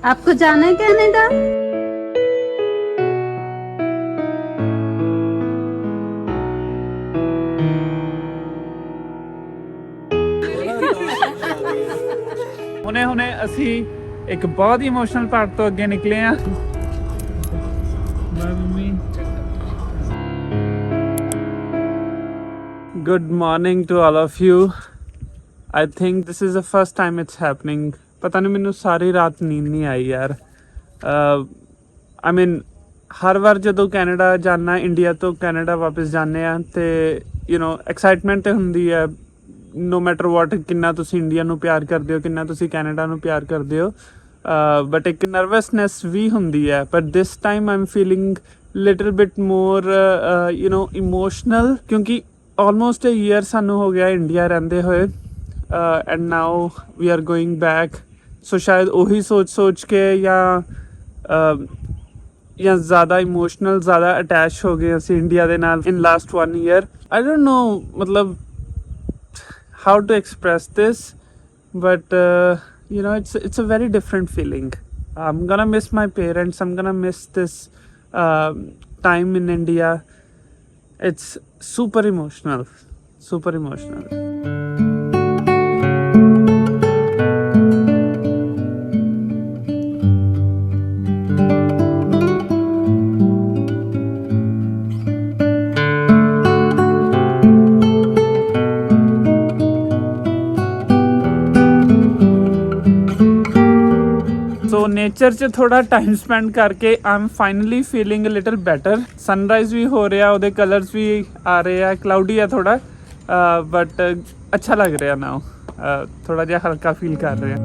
आपको जाना है कनाडा? ਹੁਣੇ ਹੁਣੇ ਅਸੀਂ ਇੱਕ ਬਹੁਤ ਹੀ ਇਮੋਸ਼ਨਲ ਪਾਰਟ ਤੋਂ ਅੱਗੇ ਨਿਕਲੇ ਆ। Bye mummy. Good morning to all of you. I think this is the first time it's happening. ਪਤਾ ਨਹੀਂ ਮੈਨੂੰ ਸਾਰੀ ਰਾਤ ਨੀਂਦ ਨਹੀਂ ਆਈ ਯਾਰ। I mean ਹਰ ਵਾਰ ਜਦੋਂ ਕੈਨੇਡਾ ਜਾਣਾ, ਇੰਡੀਆ ਤੋਂ ਕੈਨੇਡਾ ਵਾਪਸ ਜਾਂਦੇ ਆ ਤੇ ਐਕਸਾਈਟਮੈਂਟ ਤੇ ਹੁੰਦੀ ਹੈ। no matter what, ਕਿੰਨਾ ਤੁਸੀਂ ਇੰਡੀਆ ਨੂੰ ਪਿਆਰ ਕਰਦੇ ਹੋ, ਕਿੰਨਾ ਤੁਸੀਂ ਕੈਨੇਡਾ ਨੂੰ ਪਿਆਰ ਕਰਦੇ ਹੋ, ਬਟ ਇੱਕ ਨਰਵਸਨੈਸ ਵੀ ਹੁੰਦੀ ਹੈ। ਪਰ this time I am feeling little bit more emotional, ਕਿਉਂਕਿ ਆਲਮੋਸਟ ਅ ਈਅਰ ਸਾਨੂੰ ਹੋ ਗਿਆ ਇੰਡੀਆ ਰਹਿੰਦੇ ਹੋਏ, and now we are going back. So ਸ਼ਾਇਦ ਉਹੀ ਸੋਚ ਕੇ ਜਾਂ ਜ਼ਿਆਦਾ ਇਮੋਸ਼ਨਲ, ਜ਼ਿਆਦਾ ਅਟੈਚ ਹੋ ਗਏ ਅਸੀਂ ਇੰਡੀਆ ਦੇ ਨਾਲ in last 1 year। I don't know ਮਤਲਬ how to express this, but it's a very different feeling. I'm gonna miss my parents, I'm gonna miss this time in India. It's super emotional, super emotional. So nature 'ਚ ਥੋੜਾ time spend ਕਰਕੇ I am finally feeling a little better. Sunrise ਵੀ ਹੋ ਰਿਹਾ, ਉਹਦੇ colours ਵੀ ਆ ਰਹੇ ਆ, ਕਲਾਊਡੀ ਆ ਥੋੜਾ, ਬਟ ਅੱਛਾ ਲੱਗ ਰਿਹਾ ਨਾਓ। ਥੋੜਾ ਜਿਹਾ ਹਲਕਾ ਫੀਲ ਕਰ ਰਿਹਾ।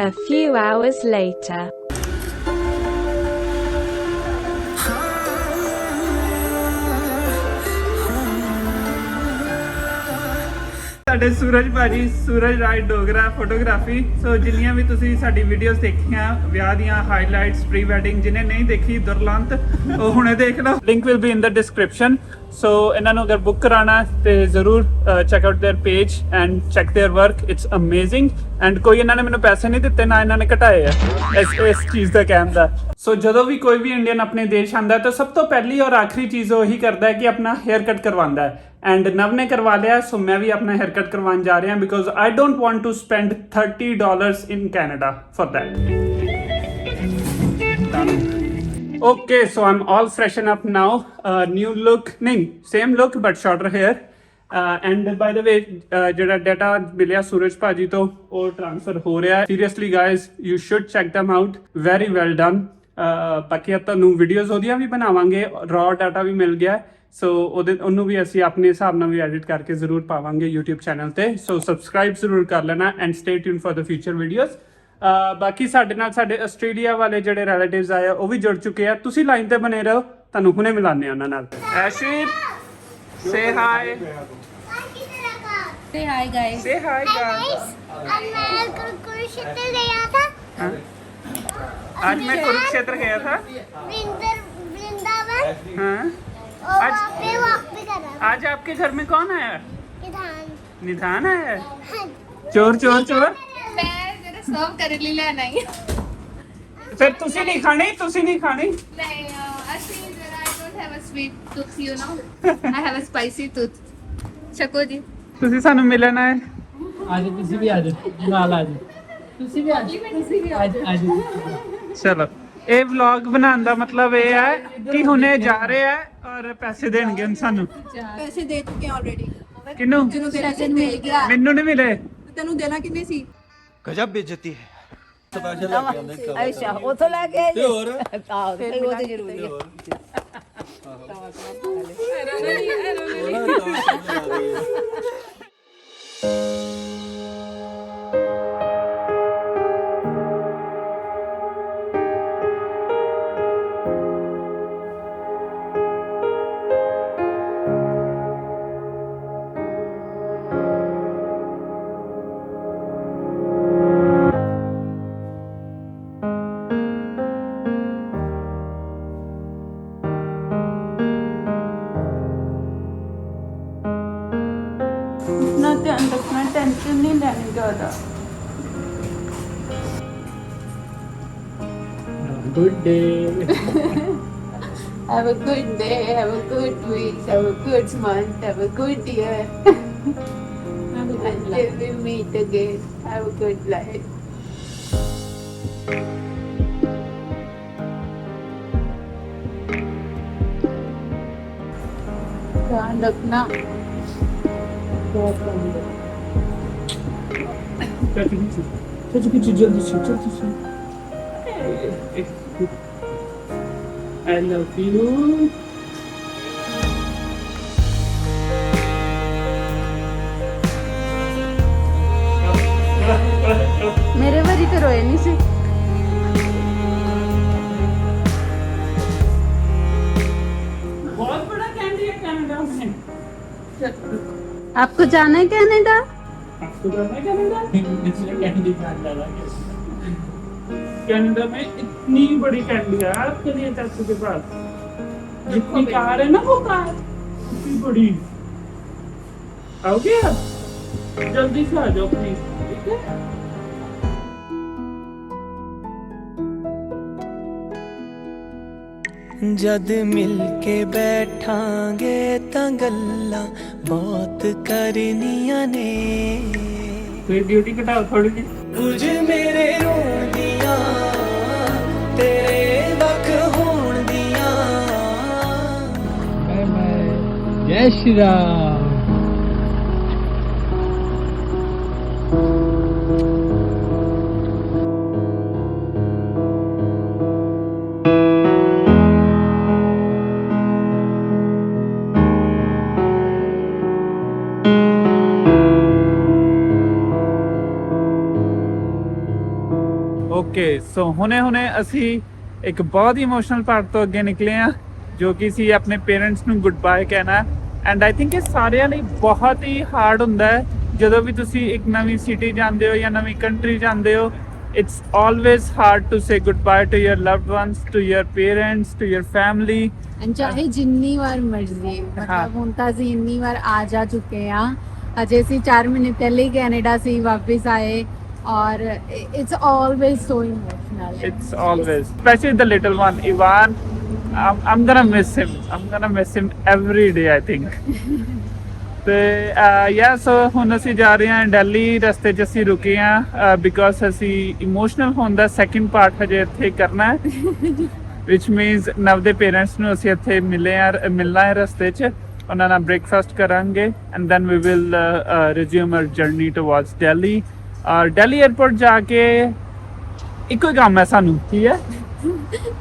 A few hours later. ਸਾਡੇ ਸੂਰਜ ਭਾਜੀ, ਸੂਰਜ ਰਾਜ ਡੋਗਰਾ ਫੋਟੋਗ੍ਰਾਫੀ। ਸੋ ਜਿੰਨੀਆਂ ਵੀ ਤੁਸੀਂ ਸਾਡੀ ਵੀਡੀਓਜ਼ ਦੇਖੀਆਂ ਵਿਆਹ ਦੀਆਂ, ਹਾਈਲਾਈਟਸ, ਪ੍ਰੀ ਵੈਡਿੰਗ, ਜਿਹਨੇ ਨਹੀਂ ਦੇਖੀ ਦੁਰਲੰਤ, ਉਹ ਹੁਣੇ ਦੇਖ ਲਓ। Link will be in the description. So ਇਹਨਾਂ ਨੂੰ ਅਗਰ ਬੁੱਕ ਕਰਾਉਣਾ ਤੇ ਜ਼ਰੂਰ check out their page and check their work, it's amazing. And ਕੋਈ ਇਹਨਾਂ ਨੇ ਮੈਨੂੰ ਪੈਸੇ ਨਹੀਂ ਦਿੱਤੇ, ਨਾ ਇਹਨਾਂ ਨੇ ਘਟਾਏ ਆ ਇਸ ਚੀਜ਼ ਦਾ ਕਹਿਣ ਦਾ। ਸੋ ਜਦੋਂ ਵੀ ਕੋਈ ਵੀ ਇੰਡੀਅਨ ਆਪਣੇ ਦੇਸ਼ ਆਉਂਦਾ ਤਾਂ ਸਭ ਤੋਂ ਪਹਿਲੀ ਔਰ ਆਖਰੀ ਚੀਜ਼ ਉਹ ਇਹੀ ਕਰਦਾ ਹੈ ਕਿ ਆਪਣਾ ਹੇਅਰ ਕੱਟ ਕਰਵਾਉਂਦਾ ਹੈ। ਐਂਡ ਨਵ ਨੇ ਕਰਵਾ ਲਿਆ, ਸੋ ਮੈਂ ਵੀ ਆਪਣਾ ਹੇਅਰ ਕੱਟ ਕਰਵਾਉਣ ਜਾ ਰਿਹਾ, because I don't want to spend $30 in Canada for that. Okay, so I'm all freshen up now. New look, नहीं, same look but shorter hair. And by the way, ਜਿਹੜਾ ਡਾਟਾ ਮਿਲਿਆ ਸੂਰਜ ਭਾਜੀ ਤੋਂ ਉਹ transfer ਹੋ ਰਿਹਾ। Seriously guys, you should check them out. Very well done. ਬਾਕੀ ਤੁਹਾਨੂੰ ਵੀਡੀਓਜ਼ ਉਹਦੀਆਂ ਵੀ ਬਣਾਵਾਂਗੇ, raw ਡਾਟਾ ਵੀ ਮਿਲ ਗਿਆ, ਸੋ ਉਹਨੂੰ ਵੀ ਅਸੀਂ ਆਪਣੇ ਹਿਸਾਬ ਨਾਲ ਵੀ ਐਡਿਟ ਕਰਕੇ ਜ਼ਰੂਰ ਪਾਵਾਂਗੇ YouTube ਚੈਨਲ ਤੇ। ਸੋ ਸਬਸਕ੍ਰਾਈਬ ਜ਼ਰੂਰ ਕਰ ਲੈਣਾ and stay tune for the future videos. ਬਾਕੀ ਸਾਡੇ ਨਾਲ ਸਾਡੇ ਆਸਟ੍ਰੇਲੀਆ ਵਾਲੇ ਜਿਹੜੇ ਰਿਲੇਟਿਵਸ ਆਏ ਆ ਉਹ ਵੀ ਜੁੜ ਚੁੱਕੇ ਆ। ਤੁਸੀਂ ਲਾਈਨ ਤੇ ਬਣੇ ਰਹੋ, ਤੁਹਾਨੂੰ ਹੁਣੇ ਮਿਲਾਉਂਦੇ ਆ ਉਹਨਾਂ ਨਾਲ। ਐਸ਼ਵੀਰ, ਸੇ high. Say hi guys. Say hi guys. मैं कुरुक्षेत्र गया था। आज मैं कुरुक्षेत्र गया था। वृंदावन। हाँ। और वहाँ पे वॉक भी करा। आज आपके घर में कौन आया? निधान। निधान आया? हाँ। चोर चोर चोर। मैं जरा सर्व कर ली लेना ही। फिर तुसी नहीं खानी, तुसी नहीं खानी? नहीं, actually जरा I don't have a sweet tooth, you know. I have a spicy tooth. चको जी। तुसी सानू मिलन आए? आज किसी भी आज नाल आज ਤੁਸੀਂ ਵੀ ਅੱਜ ਅੱਜ ਚਲੋ, ਇਹ ਵਲੌਗ ਬਣਾਉਣ ਦਾ ਮਤਲਬ ਇਹ ਹੈ ਕਿ ਹੁਣੇ ਜਾ ਰਹੇ ਆ ਔਰ ਪੈਸੇ ਦੇਣਗੇ ਹੁਣ ਸਾਨੂੰ। ਪੈਸੇ ਦੇ ਚੁੱਕੇ ਆਲਰੇਡੀ। ਕਿਨੂੰ? ਜਿਹਨੂੰ ਪੈਸੇ ਮਿਲ ਗਿਆ, ਮੈਨੂੰ ਨਹੀਂ ਮਿਲੇ। ਤੈਨੂੰ ਦੇਣਾ ਕਿੰਨੇ ਸੀ? ਗਜਬ ਬੇਇੱਜ਼ਤੀ ਹੈ। ਅੱਛਾ ਉਥੋਂ ਲੈ ਕੇ ਆਏ ਹੋਰ ਆਹ ਤੇ ਉਹ ਤੇ ਜ਼ਰੂਰੀ ਹੈ। अपना ध्यान रखना, टेंशन नहीं लेनी ज़्यादा। Good day. Have a good day, have a good week, have a good month, have a good year. Until we meet again, have a good life. ध्यान रखना। चाचू की जल्दी से I love you. मेरे बारी तो रोए नहीं से। बहुत बड़ा कैंडी है कनाडा में। आपको जाना है कनाडा? आपको जाना है कनाडा? इसलिए कैंडी खाने लगा कैसे? कनाडा में इतनी बड़ी कैंडी है आपके लिए चाचू के पास। जितनी कार है ना वो कार इतनी बड़ी। आओगे आप? जल्दी से आ जाओ प्लीज, ठीक है? जद मिल के बैठांगे तां गल्लां बहुत करनियां ने। फिर ड्यूटी घटाओ थोड़ी सी। कुछ मेरे रोण दियां तेरे वख होण दियां। Bye bye. जय श्री राम। ਓਕੇ ਸੋ ਹੁਣੇ ਅਸੀਂ ਇੱਕ ਬਹੁਤ ਹੀ ਇਮੋਸ਼ਨਲ ਪਾਰਟ ਤੋਂ ਅੱਗੇ ਨਿਕਲੇ ਆ ਜੋ ਕਿ ਸੀ ਆਪਣੇ ਪੇਰੈਂਟਸ ਨੂੰ ਗੁੱਡ ਬਾਏ ਕਹਿਣਾ। ਐਂਡ ਆਈ ਥਿੰਕ ਇਹ ਸਾਰਿਆਂ ਲਈ ਬਹੁਤ ਹੀ ਹਾਰਡ ਹੁੰਦਾ ਹੈ ਜਦੋਂ ਵੀ ਤੁਸੀਂ ਇੱਕ ਨਵੀਂ ਸਿਟੀ ਜਾਂਦੇ ਹੋ ਜਾਂ ਨਵੀਂ ਕੰਟਰੀ ਜਾਂਦੇ ਹੋ। It's always hard to say goodbye to your loved ones, to your parents, to your family. ਚਾਹੇ ਜਿੰਨੀ ਵਾਰ ਮਰਜ਼ੀ, ਮਤਲਬ ਹੁਣ ਤਾਂ ਅਸੀਂ ਇੰਨੀ ਵਾਰ ਆ ਜਾ ਚੁੱਕੇ ਆ। ਅਜੇ ਅਸੀਂ 4 ਮਹੀਨੇ ਪਹਿਲੇ ਹੀ ਕੈਨੇਡਾ ਸੀ ਵਾਪਸ ਆਏ और it's always so emotional. It's always, especially the little one, Ivan. I'm gonna miss him. I'm gonna miss him every day, I think. ਤੇ ਯਾ ਸੋ ਹੁਣ ਅਸੀਂ ਜਾ ਰਹੇ ਹਾਂ ਦਿੱਲੀ। ਰਸਤੇ 'ਚ ਅਸੀਂ ਰੁਕੇ ਹਾਂ ਬਿਕੋਜ਼ ਅਸੀਂ ਇਮੋਸ਼ਨਲ ਹੋਣ ਦਾ ਸੈਕਿੰਡ ਪਾਰਟ ਹਜੇ ਇੱਥੇ ਕਰਨਾ ਹੈ which means ਨਵ ਦੇ ਪੇਰੈਂਟਸ ਨੂੰ ਅਸੀਂ ਇੱਥੇ ਮਿਲਣਾ ਹੈ ਰਸਤੇ 'ਚ। ਉਹਨਾਂ ਨਾਲ ਬ੍ਰੇਕਫਾਸਟ ਕਰਾਂਗੇ and then we will resume our journey towards Delhi. ਔਰ ਦਿੱਲੀ 에ਅਰਪੋਰਟ ਜਾ ਕੇ ਇੱਕੋ ਹੀ ਕੰਮ ਹੈ ਸਾਨੂੰ, ਕੀ ਹੈ?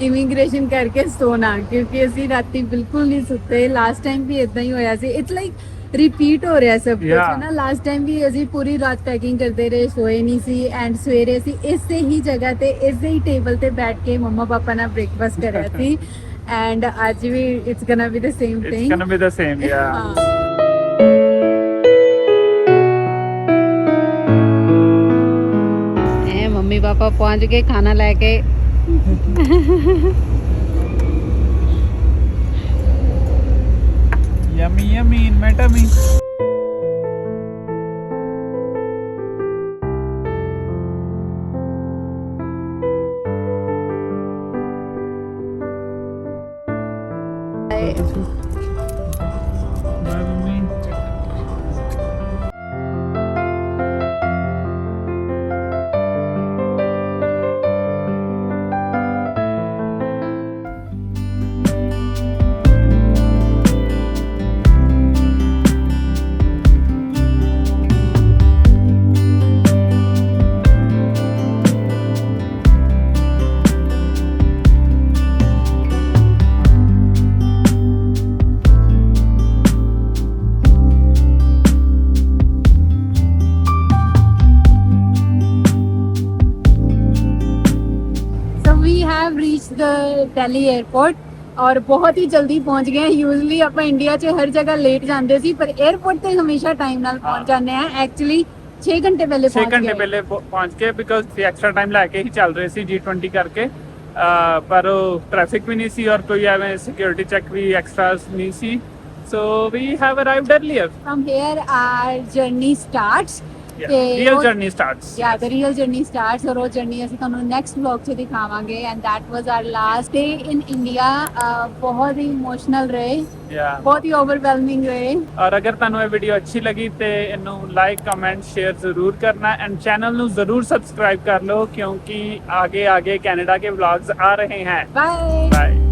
ਇਮੀਗ੍ਰੇਸ਼ਨ ਕਰਕੇ ਸੋਣਾ, ਕਿਉਂਕਿ ਅਸੀਂ ਰਾਤੀ ਬਿਲਕੁਲ ਨਹੀਂ ਸੁੱਤੇ। ਲਾਸਟ ਟਾਈਮ ਵੀ ਇਦਾਂ ਹੀ ਹੋਇਆ ਸੀ। ਇਟਸ ਲਾਈਕ ਰਿਪੀਟ ਹੋ ਰਿਹਾ ਸਭ ਕੁਝ ਹੈ ਨਾ। ਲਾਸਟ ਟਾਈਮ ਵੀ ਅਸੀਂ ਪੂਰੀ ਰਾਤ ਪੈਕਿੰਗ ਕਰਦੇ ਰਹੇ, ਸੋਏ ਨਹੀਂ ਸੀ। ਐਂਡ ਸਵੇਰੇ ਅਸੀਂ ਇਸੇ ਹੀ ਜਗ੍ਹਾ ਤੇ ਇਸੇ ਹੀ ਟੇਬਲ ਤੇ ਬੈਠ ਕੇ ਮੰਮਾ ਪਾਪਾ ਨਾਲ ਬ੍ਰੇਕਫਾਸਟ ਕਰਿਆ ਸੀ। ਐਂਡ ਅੱਜ ਵੀ it's gonna be the same thing. It's gonna be the same, yeah. Mummy papa पहुंच गए खाना लेके। Yummy yummy in my tummy. Bye mummy. Delhi airport और बहुत ही जल्दी पहुंच गए। यूजली ਆਪਾਂ ਇੰਡੀਆ 'ਚ ਹਰ ਜਗ੍ਹਾ ਲੇਟ ਜਾਂਦੇ ਸੀ, ਪਰ 에ਅਰਪੋਰਟ ਤੇ ਹਮੇਸ਼ਾ ਟਾਈਮ ਨਾਲ ਪਹੁੰਚ ਜਾਂਦੇ ਆ। ਐਕਚੁਅਲੀ 6 ਘੰਟੇ ਪਹਿਲੇ ਪਹੁੰਚ ਗਏ। 6 ਘੰਟੇ ਪਹਿਲੇ ਪਹੁੰਚ ਗਏ ਬਿਕਾਜ਼ ਅਸੀਂ ਐਕਸਟਰਾ ਟਾਈਮ ਲੈ ਕੇ ਹੀ ਚੱਲ ਰਹੇ ਸੀ G20 ਕਰਕੇ। ਪਰ ਉਹ ਟ੍ਰੈਫਿਕ ਵੀ ਨਹੀਂ ਸੀ ਔਰ ਕੋਈ ਐਵੇਂ ਸਿਕਿਉਰਿਟੀ ਚੈੱਕ ਵੀ ਐਕਸਟਰਾ ਨਹੀਂ ਸੀ। So we have arrived earlier. From here our journey starts. Yeah. Real journey starts. Yeah, the real journey starts और वो journey ਅਸੀਂ ਤੁਹਾਨੂੰ next vlog 'ਚ ਦਿਖਾਵਾਂਗੇ and that was our last day in India. ਬਹੁਤ ਹੀ emotional ਰਹੇ, Yeah. ਬਹੁਤ ਹੀ overwhelming ਰਹੇ. ਔਰ ਅਗਰ ਤੁਹਾਨੂੰ ਇਹ ਵੀਡੀਓ ਅੱਛੀ ਲੱਗੀ ਤੇ ਇਹਨੂੰ ਲਾਈਕ ਕਮੈਂਟ ਸ਼ੇਅਰ ਜ਼ਰੂਰ ਕਰਨਾ ਐਂਡ ਚੈਨਲ ਨੂੰ ਜ਼ਰੂਰ ਸਬਸਕ੍ਰਾਈਬ ਕਰ ਲਓ ਕਿਉਂਕਿ ਆਗੇ ਕੈਨੇਡਾ ਕੇ ਵਲੌਗਸ ਆ ਰਹੇ हैं. Bye. Bye.